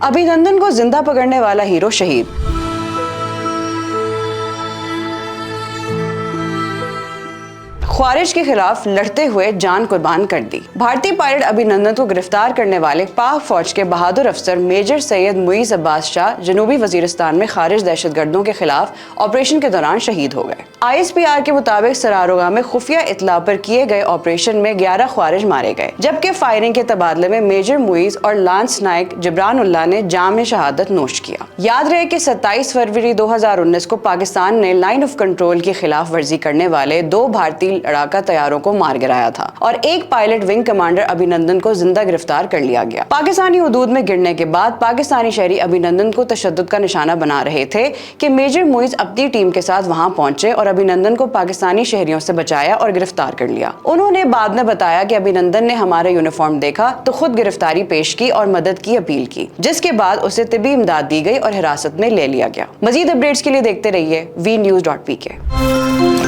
अभिनंदन को जिंदा पकड़ने वाला हीरो शहीद। ख्वारिज के खिलाफ लड़ते हुए जान कुर्बान कर दी। भारतीय पायलट अभिनंदन को गिरफ्तार करने वाले पाक फौज के बहादुर अफसर मेजर सैयद मुईज अब्बास शाह जनूबी वजीरिस्तान में खारिज दहशतगर्दों के खिलाफ ऑपरेशन के दौरान शहीद हो गए। ISPR के मुताबिक सरारोगा में खुफिया इतला पर किए गए ऑपरेशन में 11 ख्वारिज मारे गए, जबकि फायरिंग के तबादले में मेजर मुईज और लांस नायक जिब्रानुल्लाह ने जाम शहादत नोश किया। याद रहे कि 27 फरवरी 2019 को पाकिस्तान ने लाइन ऑफ कंट्रोल की खिलाफ वर्जी करने वाले 2 भारतीय लड़ाका तैयारों को मार गिराया था और एक पायलट विंग कमांडर अभिनंदन को जिंदा गिरफ्तार कर लिया गया। पाकिस्तानी हुदूद में गिरने के बाद पाकिस्तानी शहरी अभिनंदन को तशद्दुद का निशाना बना रहे थे कि मेजर मुईज अपनी टीम के साथ वहां पहुंचे और अभिनंदन को पाकिस्तानी शहरियों से बचाया और गिरफ्तार कर लिया। उन्होंने बाद में बताया कि अभिनंदन ने हमारा यूनिफॉर्म देखा तो खुद गिरफ्तारी पेश की और मदद की अपील की, जिसके बाद उसे तिब्बी इमदाद दी गई और हिरासत में ले लिया गया। मजीद अपडेट्स के लिए देखते रहिए VNews.pk।